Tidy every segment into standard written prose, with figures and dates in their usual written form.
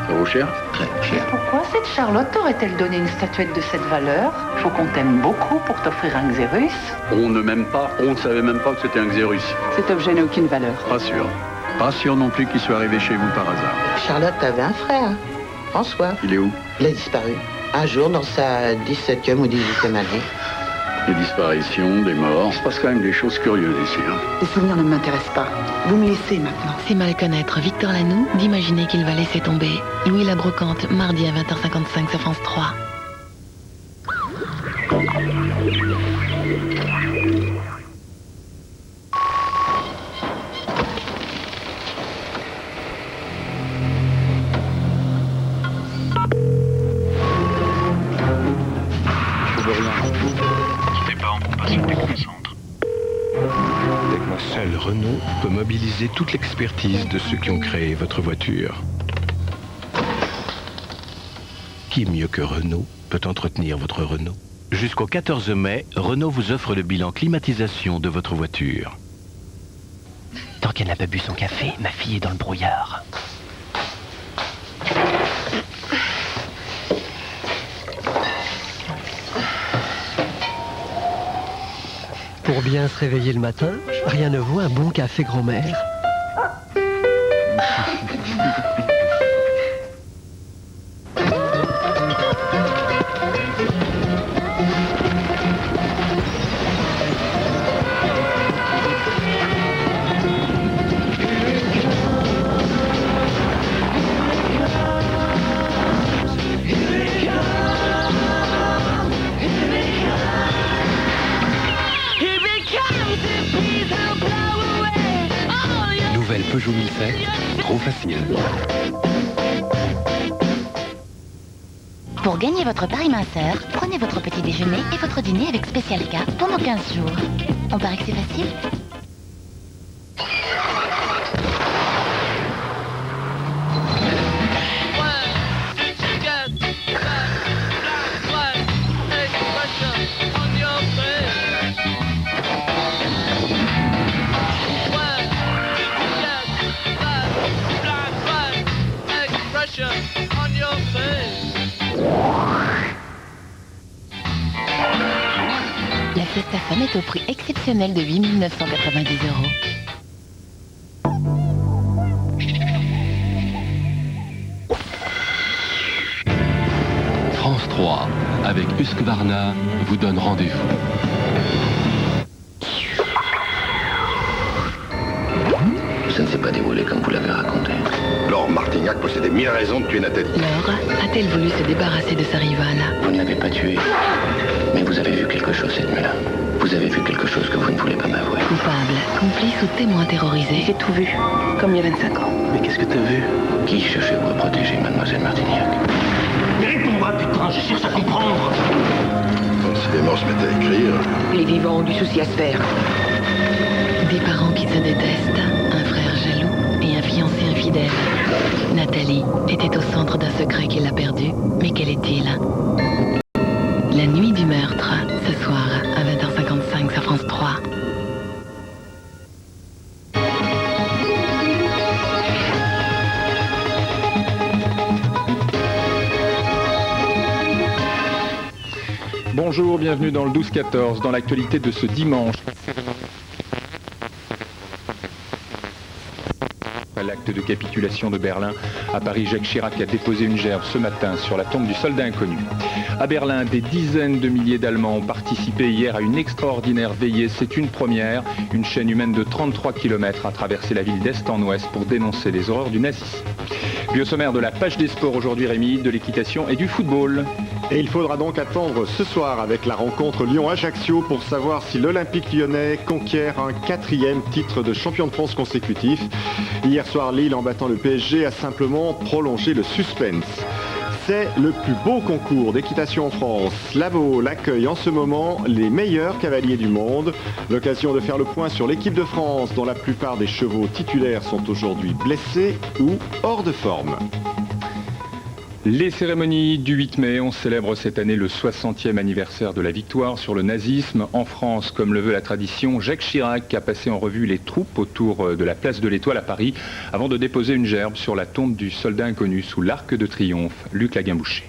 Ça vaut cher? Très cher. Pourquoi cette Charlotte t'aurait-elle donné une statuette de cette valeur? Faut qu'on t'aime beaucoup pour t'offrir un Xérus. On ne m'aime pas, on ne savait même pas que c'était un Xérus. Cet objet n'a aucune valeur. Pas sûr. Pas sûr non plus qu'il soit arrivé chez vous par hasard. Charlotte avait un frère, François. Il est où? Il a disparu. Un jour, dans sa 17e ou 18e année. Des disparitions, des morts. Il se passe quand même des choses curieuses ici. Les souvenirs ne m'intéressent pas. Vous me laissez maintenant. C'est mal connaître Victor Lanoux d'imaginer qu'il va laisser tomber. Louis la Brocante, mardi à 20h55 sur France 3. Seul Renault peut mobiliser toute l'expertise de ceux qui ont créé votre voiture. Qui mieux que Renault peut entretenir votre Renault? Jusqu'au 14 mai, Renault vous offre le bilan climatisation de votre voiture. Tant qu'elle n'a pas bu son café, ma fille est dans le brouillard. Pour bien se réveiller le matin, rien ne vaut un bon café grand-mère. Nouvelle Peugeot 1007, trop facile. Pour gagner votre pari minceur, prenez votre petit déjeuner et votre dîner avec Special K pendant 15 jours. On paraît que c'est facile? La Fiesta Femme est au prix exceptionnel de 8 990 €. France 3, avec Husqvarna, vous donne rendez-vous. Ça ne s'est pas déroulé comme vous l'avez raconté. Laure Martignac possédait 1000 raisons de tuer Nathalie. Laure a-t-elle voulu se débarrasser de sa rivale? Vous ne l'avez pas tué, mais vous avez vu quelque chose cette nuit-là. Vous avez vu quelque chose que vous ne voulez pas m'avouer. Coupable, complice ou témoin terrorisé? J'ai tout vu, comme il y a 25 ans. Mais qu'est-ce que t'as vu? Qui cherchez-vous à protéger, mademoiselle Martignac? Réponds-moi, putain, je cherche à comprendre. Si les morts se mettaient à écrire, Les vivants ont du souci à se faire. Des parents qui se détestent, un frère jaloux et un fiancé infidèle. Nathalie était au centre d'un secret qui l'a perdu, mais quel est-il? La nuit du meurtre, ce soir à 20h55 sur France 3. Bonjour, bienvenue dans le 12-14, dans l'actualité de ce dimanche. À l'acte de capitulation de Berlin, à Paris, Jacques Chirac a déposé une gerbe ce matin sur la tombe du soldat inconnu. À Berlin, des dizaines de milliers d'Allemands ont participé hier à une extraordinaire veillée. C'est une première. Une chaîne humaine de 33 km a traversé la ville d'est en ouest pour dénoncer les horreurs du nazisme. Puis au sommaire de la page des sports aujourd'hui, Rémi, de l'équitation et du football. Et il faudra donc attendre ce soir avec la rencontre Lyon-Ajaccio pour savoir si l'Olympique lyonnais conquiert un 4e titre de champion de France consécutif. Hier soir, Lille, en battant le PSG, a simplement prolongé le suspense. C'est le plus beau concours d'équitation en France. Lavaux accueille en ce moment les meilleurs cavaliers du monde. L'occasion de faire le point sur l'équipe de France, dont la plupart des chevaux titulaires sont aujourd'hui blessés ou hors de forme. Les cérémonies du 8 mai, on célèbre cette année le 60e anniversaire de la victoire sur le nazisme. En France, comme le veut la tradition, Jacques Chirac a passé en revue les troupes autour de la place de l'Étoile à Paris avant de déposer une gerbe sur la tombe du soldat inconnu sous l'Arc de Triomphe. Luc Laguin-Boucher.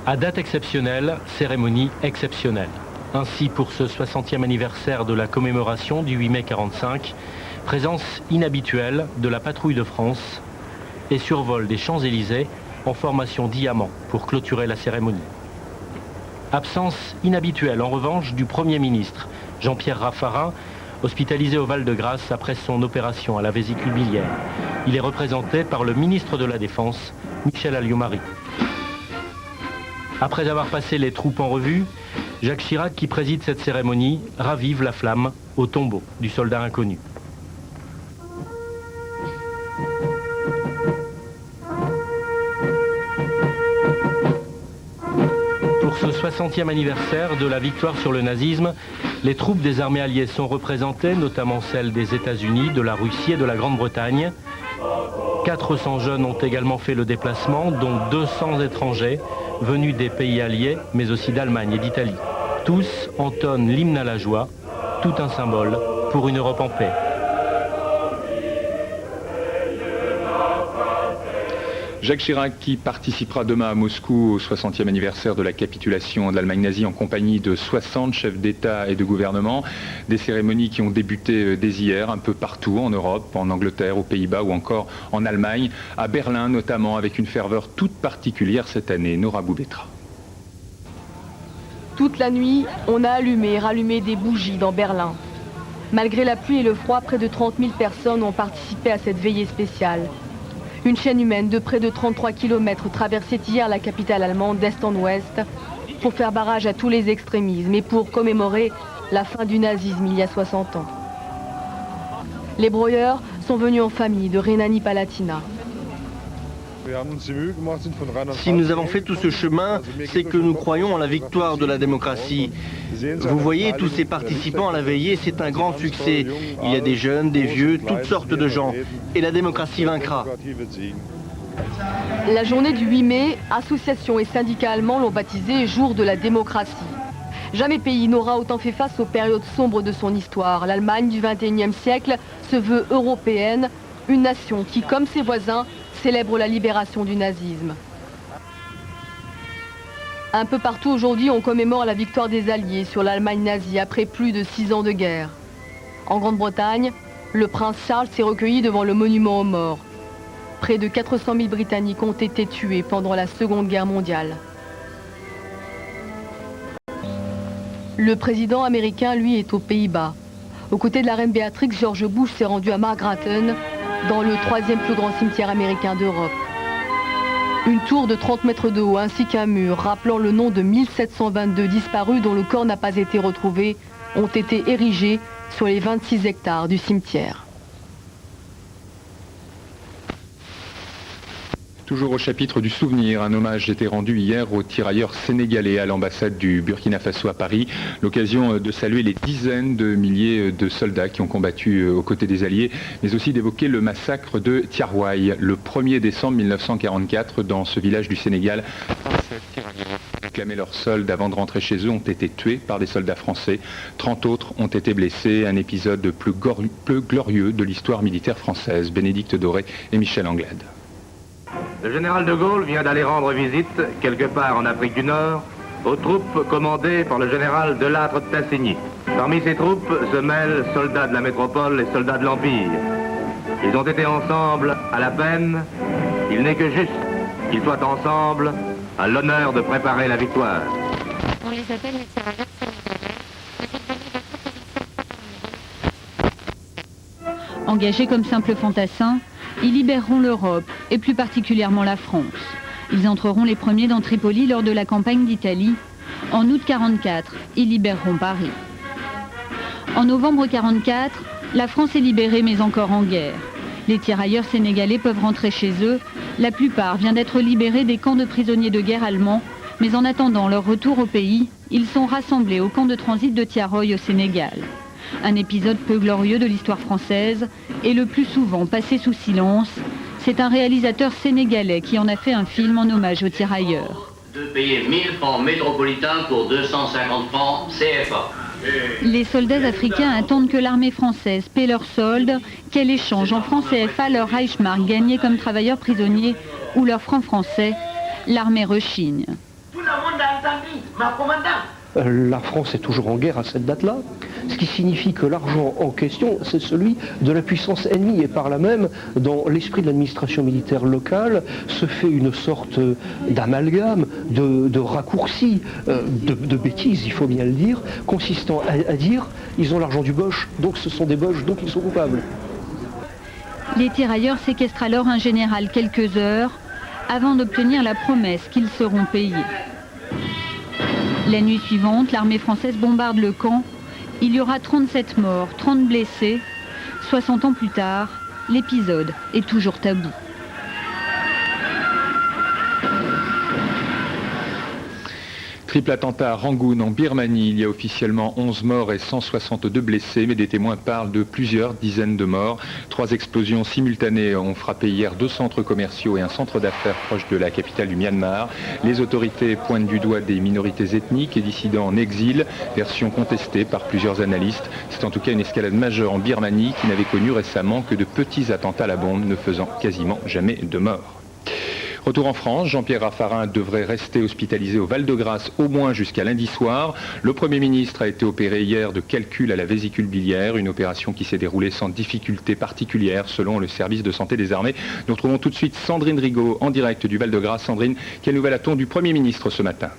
À date exceptionnelle, cérémonie exceptionnelle. Ainsi, pour ce 60e anniversaire de la commémoration du 8 mai 45, présence inhabituelle de la patrouille de France et survol des Champs-Élysées en formation diamant pour clôturer la cérémonie. Absence inhabituelle en revanche du Premier ministre, Jean-Pierre Raffarin, hospitalisé au Val-de-Grâce après son opération à la vésicule biliaire. Il est représenté par le ministre de la Défense, Michel Alliot-Marie. Après avoir passé les troupes en revue, Jacques Chirac, qui préside cette cérémonie, ravive la flamme au tombeau du soldat inconnu. Pour ce 60e anniversaire de la victoire sur le nazisme, les troupes des armées alliées sont représentées, notamment celles des États-Unis, de la Russie et de la Grande-Bretagne. 400 jeunes ont également fait le déplacement, dont 200 étrangers venus des pays alliés, mais aussi d'Allemagne et d'Italie. Tous entonnent l'hymne à la joie, tout un symbole pour une Europe en paix. Jacques Chirac qui participera demain à Moscou au 60e anniversaire de la capitulation de l'Allemagne nazie en compagnie de 60 chefs d'État et de gouvernement. Des cérémonies qui ont débuté dès hier un peu partout en Europe, en Angleterre, aux Pays-Bas ou encore en Allemagne, à Berlin notamment, avec une ferveur toute particulière cette année. Nora Boubetra. Toute la nuit, on a allumé et rallumé des bougies dans Berlin. Malgré la pluie et le froid, près de 30 000 personnes ont participé à cette veillée spéciale. Une chaîne humaine de près de 33 km traversait hier la capitale allemande d'est en ouest pour faire barrage à tous les extrémismes et pour commémorer la fin du nazisme il y a 60 ans. Les broyeurs sont venus en famille de Rhénanie-Palatinat. Si nous avons fait tout ce chemin, c'est que nous croyons en la victoire de la démocratie. Vous voyez, tous ces participants à la veillée, c'est un grand succès. Il y a des jeunes, des vieux, toutes sortes de gens. Et la démocratie vaincra. La journée du 8 mai, associations et syndicats allemands l'ont baptisée Jour de la démocratie. Jamais pays n'aura autant fait face aux périodes sombres de son histoire. L'Allemagne du XXIe siècle se veut européenne, une nation qui, comme ses voisins, célèbre la libération du nazisme. Un peu partout aujourd'hui, on commémore la victoire des Alliés sur l'Allemagne nazie après plus de 6 ans de guerre. En Grande-Bretagne, le prince Charles s'est recueilli devant le monument aux morts. Près de 400 000 Britanniques ont été tués pendant la Seconde Guerre mondiale. Le président américain, lui, est aux Pays-Bas. Aux côtés de la reine Béatrix, George Bush s'est rendu à Margraten, dans le 3e plus grand cimetière américain d'Europe. Une tour de 30 mètres de haut ainsi qu'un mur rappelant le nom de 1722 disparus dont le corps n'a pas été retrouvé ont été érigés sur les 26 hectares du cimetière. Toujours au chapitre du souvenir, un hommage était rendu hier aux tirailleurs sénégalais à l'ambassade du Burkina Faso à Paris. L'occasion de saluer les dizaines de milliers de soldats qui ont combattu aux côtés des Alliés, mais aussi d'évoquer le massacre de Tiaroye, le 1er décembre 1944, dans ce village du Sénégal. 27 tirailleurs qui réclamaient leur solde avant de rentrer chez eux ont été tués par des soldats français. 30 autres ont été blessés. Un épisode plus glorieux de l'histoire militaire française. Bénédicte Doré et Michel Anglade. Le général de Gaulle vient d'aller rendre visite, quelque part en Afrique du Nord, aux troupes commandées par le général Delattre de Tassigny. Parmi ces troupes se mêlent soldats de la métropole et soldats de l'Empire. Ils ont été ensemble à la peine. Il n'est que juste qu'ils soient ensemble à l'honneur de préparer la victoire. On les appelle les tirailleurs sénégalais. Engagés comme simples fantassins, ils libéreront l'Europe, et plus particulièrement la France. Ils entreront les premiers dans Tripoli lors de la campagne d'Italie. En août 1944, ils libéreront Paris. En novembre 1944, la France est libérée mais encore en guerre. Les tirailleurs sénégalais peuvent rentrer chez eux. La plupart viennent d'être libérés des camps de prisonniers de guerre allemands, mais en attendant leur retour au pays, ils sont rassemblés au camp de transit de Tiaroye au Sénégal. Un épisode peu glorieux de l'histoire française et le plus souvent passé sous silence. C'est un réalisateur sénégalais qui en a fait un film en hommage aux tirailleurs. De payer 1000 francs métropolitains pour 250 francs CFA. Les soldats africains attendent que l'armée française paie leurs soldes, qu'elle échange en francs CFA leur Reichsmark gagnés comme travailleurs prisonniers ou leurs francs français. L'armée rechigne. Tout le monde a entendu, ma commandant. La France est toujours en guerre à cette date-là, ce qui signifie que l'argent en question, c'est celui de la puissance ennemie. Et par là même, dans l'esprit de l'administration militaire locale, se fait une sorte d'amalgame, de raccourci, de bêtises, il faut bien le dire, consistant à dire, ils ont l'argent du Boche, donc ce sont des Boches, donc ils sont coupables. Les tirailleurs séquestrent alors un général quelques heures, avant d'obtenir la promesse qu'ils seront payés. La nuit suivante, l'armée française bombarde le camp. Il y aura 37 morts, 30 blessés. 60 ans plus tard, l'épisode est toujours tabou. Triple attentat à Rangoon en Birmanie, il y a officiellement 11 morts et 162 blessés, mais des témoins parlent de plusieurs dizaines de morts. 3 explosions simultanées ont frappé hier 2 centres commerciaux et un centre d'affaires proche de la capitale du Myanmar. Les autorités pointent du doigt des minorités ethniques et dissidents en exil, version contestée par plusieurs analystes. C'est en tout cas une escalade majeure en Birmanie qui n'avait connu récemment que de petits attentats à la bombe, ne faisant quasiment jamais de morts. Retour en France, Jean-Pierre Raffarin devrait rester hospitalisé au Val-de-Grâce au moins jusqu'à lundi soir. Le Premier ministre a été opéré hier de calcul à la vésicule biliaire, une opération qui s'est déroulée sans difficulté particulière selon le service de santé des armées. Nous retrouvons tout de suite Sandrine Rigaud en direct du Val-de-Grâce. Sandrine, quelle nouvelle a-t-on du Premier ministre ce matin ?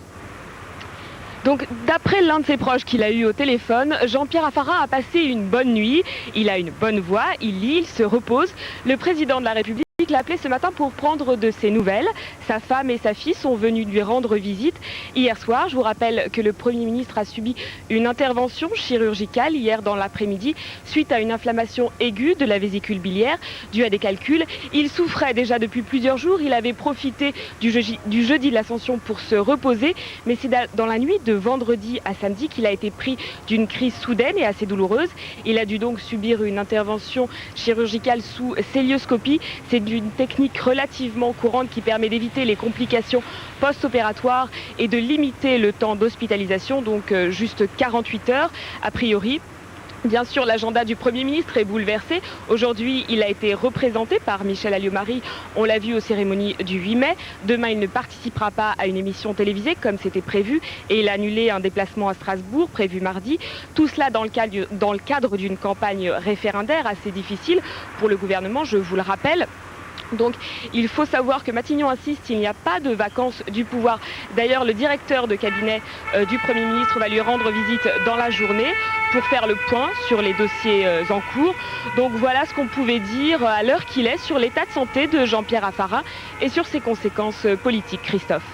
Donc, d'après l'un de ses proches qu'il a eu au téléphone, Jean-Pierre Raffarin a passé une bonne nuit. Il a une bonne voix, il lit, il se repose. Le président de la République l'a appelé ce matin pour prendre de ses nouvelles. Sa femme et sa fille sont venues lui rendre visite hier soir. Je vous rappelle que le Premier ministre a subi une intervention chirurgicale hier dans l'après-midi suite à une inflammation aiguë de la vésicule biliaire due à des calculs. Il souffrait déjà depuis plusieurs jours. Il avait profité du jeudi de l'Ascension pour se reposer. Mais c'est dans la nuit de vendredi à samedi qu'il a été pris d'une crise soudaine et assez douloureuse. Il a dû donc subir une intervention chirurgicale sous célioscopie. C'est une technique relativement courante qui permet d'éviter les complications post-opératoires et de limiter le temps d'hospitalisation, donc juste 48 heures a priori. Bien sûr, l'agenda du Premier ministre est bouleversé. Aujourd'hui, il a été représenté par Michel Alliot-Marie. On l'a vu aux cérémonies du 8 mai. Demain, il ne participera pas à une émission télévisée comme c'était prévu et il a annulé un déplacement à Strasbourg prévu mardi. Tout cela dans le cadre d'une campagne référendaire assez difficile pour le gouvernement, je vous le rappelle. Donc il faut savoir que Matignon insiste, il n'y a pas de vacances du pouvoir. D'ailleurs, le directeur de cabinet du Premier ministre va lui rendre visite dans la journée pour faire le point sur les dossiers en cours. Donc voilà ce qu'on pouvait dire à l'heure qu'il est sur l'état de santé de Jean-Pierre Raffarin et sur ses conséquences politiques. Christophe.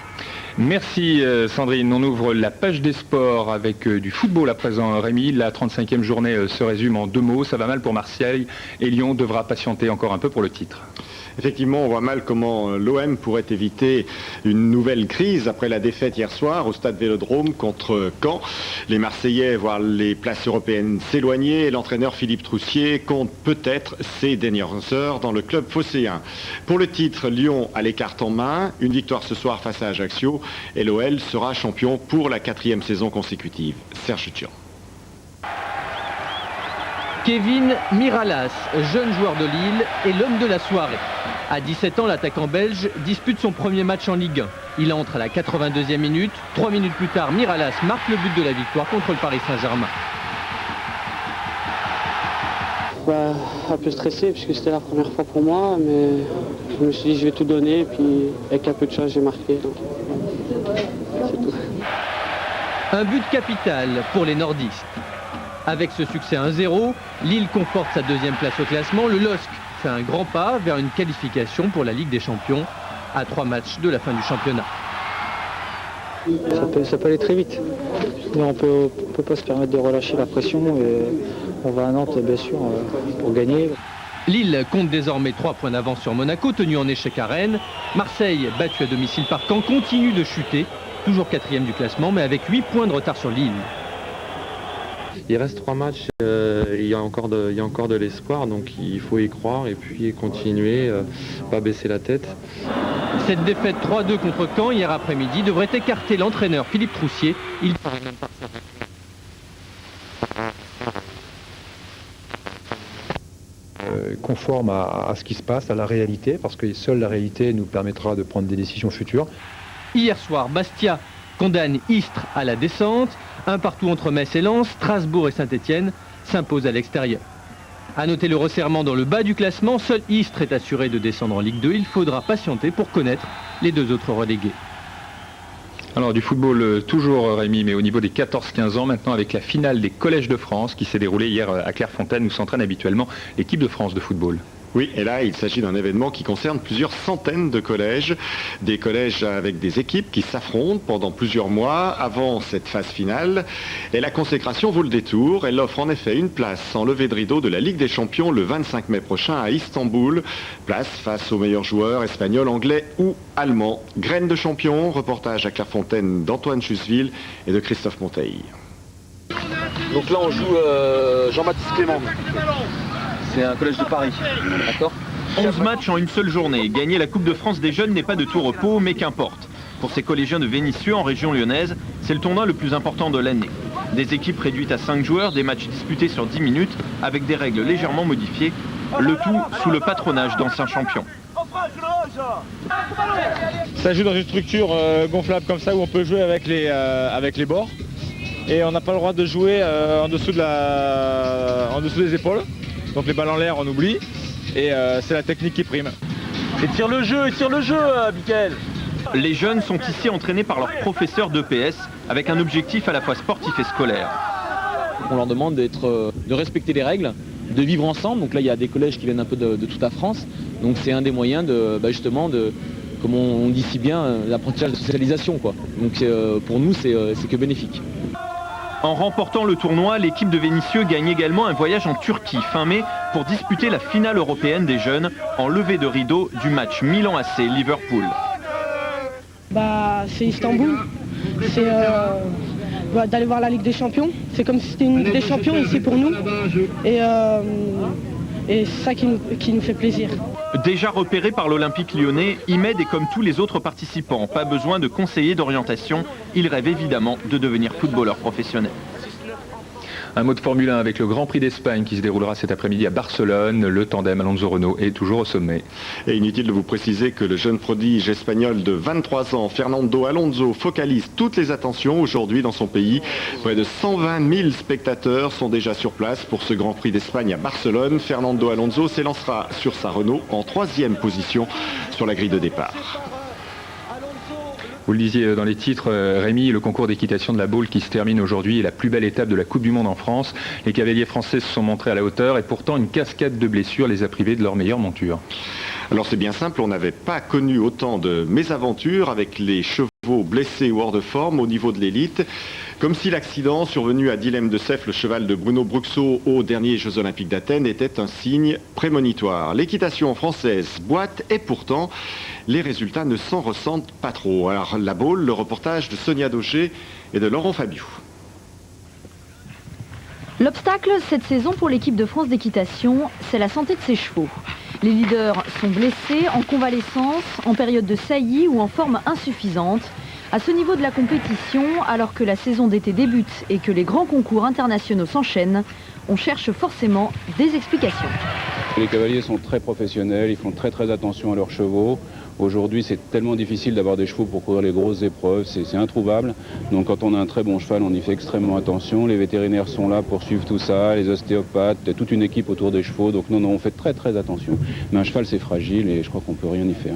Merci Sandrine. On ouvre la page des sports avec du football à présent. Rémi, la 35e journée se résume en 2 mots. Ça va mal pour Marseille et Lyon devra patienter encore un peu pour le titre. Effectivement, on voit mal comment l'OM pourrait éviter une nouvelle crise après la défaite hier soir au stade Vélodrome contre Caen. Les Marseillais voient les places européennes s'éloigner et l'entraîneur Philippe Troussier compte peut-être ses dernières heures dans le club phocéen. Pour le titre, Lyon a les cartes en main. Une victoire ce soir face à Ajaccio et l'OL sera champion pour la 4e saison consécutive. Serge Tchian. Kevin Miralas, jeune joueur de Lille, est l'homme de la soirée. À 17 ans, l'attaquant belge dispute son premier match en Ligue 1. Il entre à la 82e minute. 3 minutes plus tard, Miralas marque le but de la victoire contre le Paris Saint-Germain. Un peu stressé puisque c'était la première fois pour moi, mais je me suis dit je vais tout donner et puis avec un peu de chance j'ai marqué. Donc c'est tout. Un but capital pour les nordistes. Avec ce succès 1-0, Lille conforte sa 2e place au classement. Le LOSC fait un grand pas vers une qualification pour la Ligue des Champions à 3 matchs de la fin du championnat. Ça peut aller très vite. Mais on peut pas se permettre de relâcher la pression et on va à Nantes bien sûr pour gagner. Lille compte désormais 3 points d'avance sur Monaco, tenu en échec à Rennes. Marseille, battu à domicile par Caen, continue de chuter, toujours 4e du classement, mais avec 8 points de retard sur Lille. Il reste 3 matchs, il y a encore de l'espoir, donc il faut y croire et puis continuer, pas baisser la tête. Cette défaite 3-2 contre Caen hier après-midi devrait écarter l'entraîneur Philippe Troussier. Conforme à ce qui se passe, à la réalité, parce que seule la réalité nous permettra de prendre des décisions futures. Hier soir, Bastia condamne Istres à la descente. Un partout entre Metz et Lens, Strasbourg et Saint-Etienne s'imposent à l'extérieur. A noter le resserrement dans le bas du classement, seul Istres est assuré de descendre en Ligue 2. Il faudra patienter pour connaître les 2 autres relégués. Alors du football toujours Rémi, mais au niveau des 14-15 ans maintenant avec la finale des collèges de France qui s'est déroulée hier à Clairefontaine où s'entraîne habituellement l'équipe de France de football. Oui, et là, il s'agit d'un événement qui concerne plusieurs centaines de collèges. Des collèges avec des équipes qui s'affrontent pendant plusieurs mois avant cette phase finale. Et la consécration vaut le détour. Elle offre en effet une place en levée de rideau de la Ligue des Champions le 25 mai prochain à Istanbul. Place face aux meilleurs joueurs espagnols, anglais ou allemands. Graines de champions, reportage à Clairefontaine d'Antoine Chusseville et de Christophe Monteil. Donc là, on joue Jean-Baptiste Clément. C'est un collège de Paris, d'accord ? 11 matchs en une seule journée. Gagner la Coupe de France des jeunes n'est pas de tout repos, mais qu'importe. Pour ces collégiens de Vénissieux, en région lyonnaise, c'est le tournoi le plus important de l'année. Des équipes réduites à 5 joueurs, des matchs disputés sur 10 minutes, avec des règles légèrement modifiées, le tout sous le patronage d'anciens champions. Ça joue dans une structure gonflable comme ça, où on peut jouer avec les bords. Et on n'a pas le droit de jouer en dessous des épaules. Donc les balles en l'air, on oublie. Et c'est la technique qui prime. Étire le jeu, Mickaël. Les jeunes sont ici entraînés par leurs professeurs d'EPS, avec un objectif à la fois sportif et scolaire. On leur demande de respecter les règles, de vivre ensemble. Donc là, il y a des collèges qui viennent un peu de toute la France. Donc c'est un des moyens comme on dit si bien, l'apprentissage de socialisation, quoi. Donc pour nous, c'est que bénéfique. En remportant le tournoi, l'équipe de Vénissieux gagne également un voyage en Turquie fin mai pour disputer la finale européenne des jeunes en levée de rideau du match Milan AC Liverpool. C'est Istanbul, c'est d'aller voir la Ligue des Champions. C'est comme si c'était une Ligue des Champions ici pour nous. Et c'est ça qui nous fait plaisir. Déjà repéré par l'Olympique lyonnais, Imed est comme tous les autres participants. Pas besoin de conseiller d'orientation. Il rêve évidemment de devenir footballeur professionnel. Un mot de Formule 1 avec le Grand Prix d'Espagne qui se déroulera cet après-midi à Barcelone. Le tandem Alonso-Renault est toujours au sommet. Et inutile de vous préciser que le jeune prodige espagnol de 23 ans, Fernando Alonso, focalise toutes les attentions aujourd'hui dans son pays. Près de 120 000 spectateurs sont déjà sur place pour ce Grand Prix d'Espagne à Barcelone. Fernando Alonso s'élancera sur sa Renault en 3e position sur la grille de départ. Vous le disiez dans les titres, Rémi, le concours d'équitation de la Baule qui se termine aujourd'hui est la plus belle étape de la Coupe du Monde en France. Les cavaliers français se sont montrés à la hauteur et pourtant une cascade de blessures les a privés de leur meilleure monture. Alors c'est bien simple, on n'avait pas connu autant de mésaventures avec les chevaux blessés ou hors de forme au niveau de l'élite. Comme si l'accident survenu à Dilemme de Ceffe, le cheval de Bruno Bruxo aux derniers Jeux Olympiques d'Athènes, était un signe prémonitoire. L'équitation française boite et pourtant, les résultats ne s'en ressentent pas trop. Alors la Baule, le reportage de Sonia Daucher et de Laurent Fabiou. L'obstacle cette saison pour l'équipe de France d'équitation, c'est la santé de ses chevaux. Les leaders sont blessés, en convalescence, en période de saillie ou en forme insuffisante. À ce niveau de la compétition, alors que la saison d'été débute et que les grands concours internationaux s'enchaînent, on cherche forcément des explications. Les cavaliers sont très professionnels, ils font très attention à leurs chevaux. Aujourd'hui, c'est tellement difficile d'avoir des chevaux pour courir les grosses épreuves, c'est introuvable. Donc quand on a un très bon cheval, on y fait extrêmement attention. Les vétérinaires sont là pour suivre tout ça, les ostéopathes, toute une équipe autour des chevaux. Donc non, on fait très attention. Mais un cheval, c'est fragile et je crois qu'on peut rien y faire.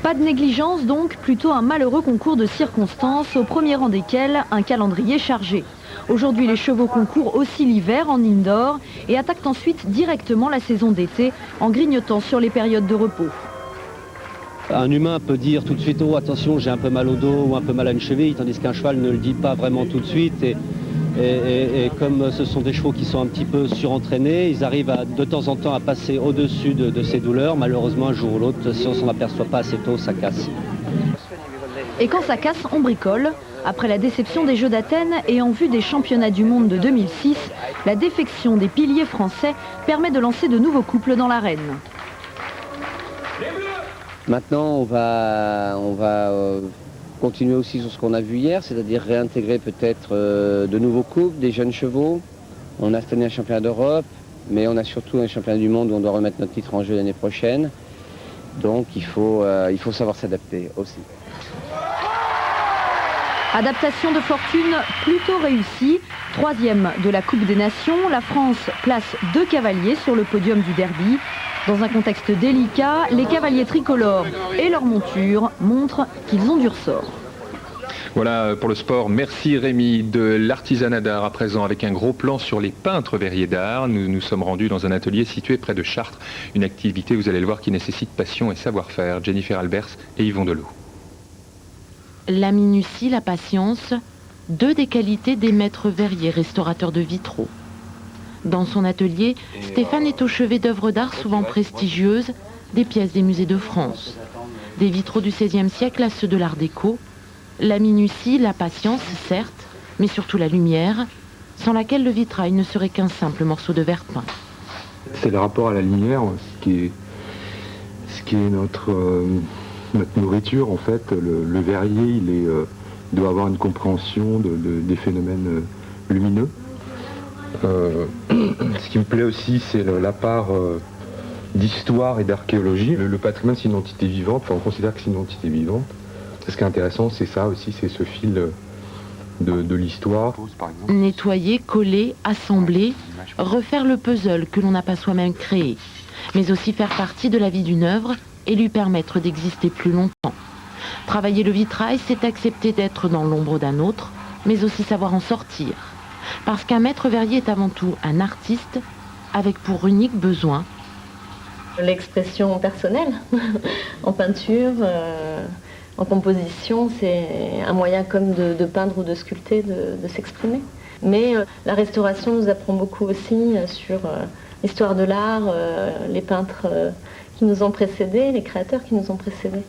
Pas de négligence donc, plutôt un malheureux concours de circonstances, au premier rang desquels un calendrier chargé. Aujourd'hui, les chevaux concourent aussi l'hiver en indoor et attaquent ensuite directement la saison d'été en grignotant sur les périodes de repos. Un humain peut dire tout de suite « Oh, attention, j'ai un peu mal au dos ou un peu mal à une cheville », tandis qu'un cheval ne le dit pas vraiment tout de suite. Et comme ce sont des chevaux qui sont un petit peu surentraînés, ils arrivent de temps en temps à passer au-dessus de ces douleurs. Malheureusement, un jour ou l'autre, si on ne s'en aperçoit pas assez tôt, ça casse. Et quand ça casse, on bricole. Après la déception des Jeux d'Athènes et en vue des championnats du monde de 2006, la défection des piliers français permet de lancer de nouveaux couples dans l'arène. Maintenant, on va continuer aussi sur ce qu'on a vu hier, c'est-à-dire réintégrer peut-être de nouveaux couples, des jeunes chevaux. On a cette année un championnat d'Europe, mais on a surtout un championnat du monde où on doit remettre notre titre en jeu l'année prochaine. Donc il faut savoir s'adapter aussi. Adaptation de fortune plutôt réussie. 3e de la Coupe des Nations, la France place 2 cavaliers sur le podium du derby. Dans un contexte délicat, les cavaliers tricolores et leur monture montrent qu'ils ont du ressort. Voilà pour le sport. Merci Rémi. De l'artisanat d'art à présent avec un gros plan sur les peintres verriers d'art. Nous nous sommes rendus dans un atelier situé près de Chartres. Une activité, vous allez le voir, qui nécessite passion et savoir-faire. Jennifer Albers et Yvon Delot. La minutie, la patience, 2 des qualités des maîtres verriers restaurateurs de vitraux. Dans son atelier, Stéphane est au chevet d'œuvres d'art souvent prestigieuses, des pièces des musées de France. Des vitraux du XVIe siècle à ceux de l'art déco. La minutie, la patience, certes, mais surtout la lumière, sans laquelle le vitrail ne serait qu'un simple morceau de verre peint. C'est le rapport à la lumière, ce qui est notre nourriture en fait. Le verrier, il doit avoir une compréhension des phénomènes lumineux. Ce qui me plaît aussi, c'est la part d'histoire et d'archéologie. Le patrimoine, c'est une entité vivante, on considère que c'est une entité vivante. Ce qui est intéressant, c'est ça aussi, c'est ce fil de l'histoire. Nettoyer, coller, assembler, refaire le puzzle que l'on n'a pas soi-même créé, mais aussi faire partie de la vie d'une œuvre et lui permettre d'exister plus longtemps. Travailler le vitrail, c'est accepter d'être dans l'ombre d'un autre, mais aussi savoir en sortir. Parce qu'un maître verrier est avant tout un artiste, avec pour unique besoin l'expression personnelle. En peinture, en composition, c'est un moyen comme de peindre ou de sculpter, de s'exprimer. Mais la restauration nous apprend beaucoup aussi sur l'histoire de l'art, les peintres qui nous ont précédés, les créateurs qui nous ont précédés.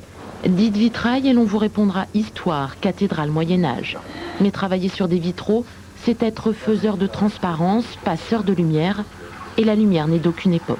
Dites vitrail et l'on vous répondra histoire, cathédrale, Moyen-Âge. Mais travailler sur des vitraux, c'est être faiseur de transparence, passeur de lumière, et la lumière n'est d'aucune époque.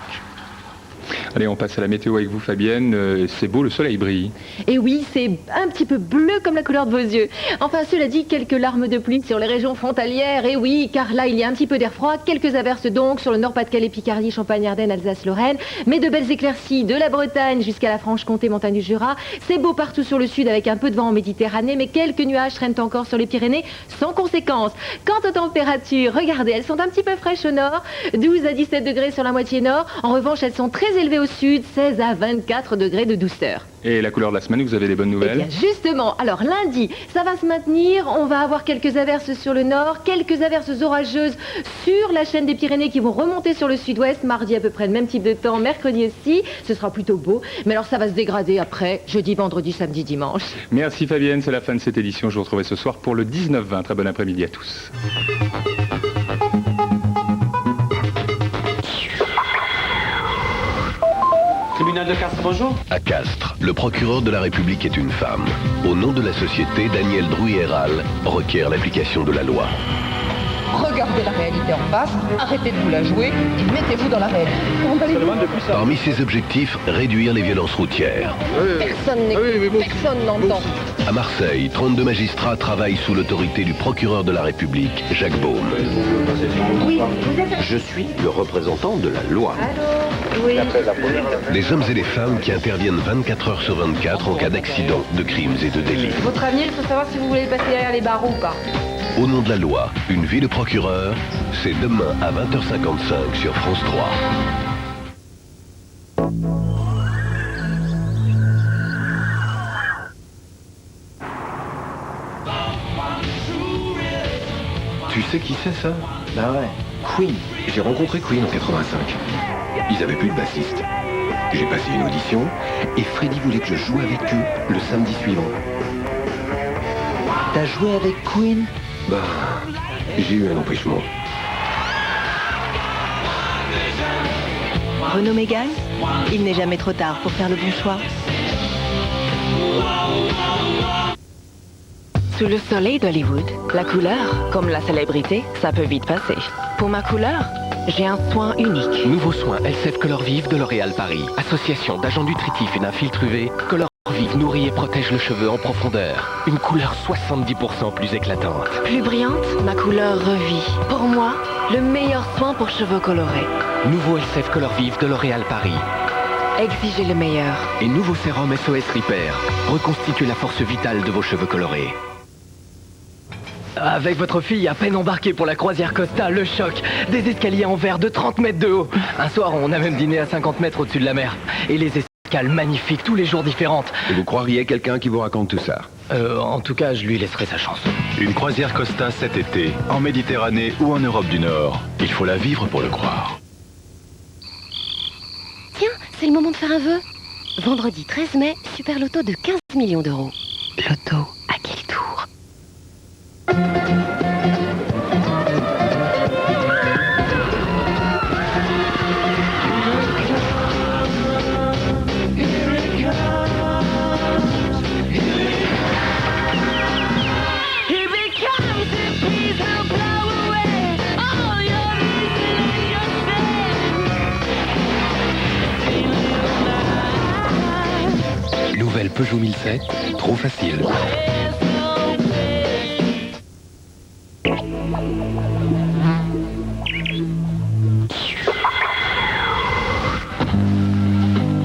Allez, on passe à la météo avec vous Fabienne. C'est beau, le soleil brille. Et oui, c'est un petit peu bleu comme la couleur de vos yeux. Enfin, cela dit, quelques larmes de pluie sur les régions frontalières. Et oui, car là, il y a un petit peu d'air froid. Quelques averses donc sur le Nord-Pas-de-Calais, Picardie, Champagne, Ardennes, Alsace, Lorraine. Mais de belles éclaircies de la Bretagne jusqu'à la Franche-Comté, montagne du Jura. C'est beau partout sur le sud avec un peu de vent en Méditerranée. Mais quelques nuages traînent encore sur les Pyrénées sans conséquence. Quant aux températures, regardez, elles sont un petit peu fraîches au nord. 12 à 17 degrés sur la moitié nord. En revanche, elles sont très élevées au sud, 16 à 24 degrés de douceur. Et la couleur de la semaine, vous avez des bonnes nouvelles? Eh bien justement, alors lundi, ça va se maintenir, on va avoir quelques averses sur le nord, quelques averses orageuses sur la chaîne des Pyrénées qui vont remonter sur le sud-ouest, mardi à peu près le même type de temps, mercredi aussi, ce sera plutôt beau, mais alors ça va se dégrader après, jeudi, vendredi, samedi, dimanche. Merci Fabienne, c'est la fin de cette édition, je vous retrouverai ce soir pour le 19-20, très bon après-midi à tous. Tribunal de Castres, bonjour. À Castres, le procureur de la République est une femme. Au nom de la société, Daniel Drouilleral requiert l'application de la loi. Regardez la réalité en face, arrêtez de vous la jouer et mettez-vous dans la réalité. Parmi ses objectifs, réduire les violences routières. Personne n'écoute, personne n'entend. À Marseille, 32 magistrats travaillent sous l'autorité du procureur de la République, Jacques Beaume. Oui, Je suis le représentant de la loi. Allô? Oui. Des hommes et des femmes qui interviennent 24 heures sur 24 en cas d'accidents, de crimes et de délits. Votre avenir, il faut savoir si vous voulez passer derrière les barreaux ou pas. Au nom de la loi, une vie de procureur, c'est demain à 20h55 sur France 3. Tu sais qui c'est ça? Bah ouais, Queen. J'ai rencontré Queen en 85. Ils avaient plus de bassiste. J'ai passé une audition et Freddy voulait que je joue avec eux le samedi suivant. T'as joué avec Queen? Bah, j'ai eu un empêchement. Renaud Mégane, il n'est jamais trop tard pour faire le bon choix. Sous le soleil d'Hollywood, la couleur, comme la célébrité, ça peut vite passer. Pour ma couleur, j'ai un soin unique. Nouveau soin LCF Color Vive de L'Oréal Paris. Association d'agents nutritifs et d'un filtre UV, Color Vive nourrit et protège le cheveu en profondeur. Une couleur 70% plus éclatante. Plus brillante, ma couleur revit. Pour moi, le meilleur soin pour cheveux colorés. Nouveau LCF Color Vive de L'Oréal Paris. Exigez le meilleur. Et nouveau sérum SOS Repair. Reconstitue la force vitale de vos cheveux colorés. Avec votre fille à peine embarquée pour la croisière Costa, le choc. Des escaliers en verre de 30 mètres de haut. Un soir, on a même dîné à 50 mètres au-dessus de la mer. Et les escales magnifiques, tous les jours différentes. Et vous croiriez quelqu'un qui vous raconte tout ça? En tout cas, je lui laisserai sa chance. Une croisière Costa cet été, en Méditerranée ou en Europe du Nord. Il faut la vivre pour le croire. Tiens, c'est le moment de faire un vœu. Vendredi 13 mai, super loto de 15 millions d'euros. Loto, à quel tour? Nouvelle Peugeot 1007, trop facile.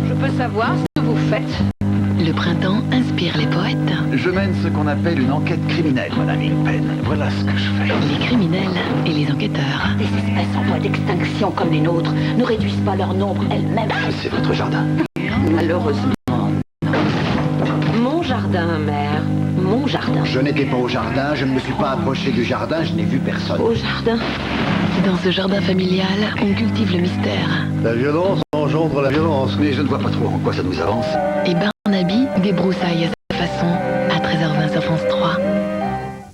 Je peux savoir ce que vous faites? Le printemps inspire les poètes. Je mène ce qu'on appelle une enquête criminelle, Madame Ingpen. Voilà ce que je fais. Les criminels et les enquêteurs. Des espèces en voie d'extinction comme les nôtres ne réduisent pas leur nombre elles-mêmes. C'est votre jardin. Malheureusement. Mon jardin, mère. Mon jardin. Je n'étais pas au jardin, je ne me suis pas approché du jardin, je n'ai vu personne. Au jardin. Dans ce jardin familial, on cultive le mystère. La violence engendre la violence, mais je ne vois pas trop en quoi ça nous avance. Et Barnaby débroussaille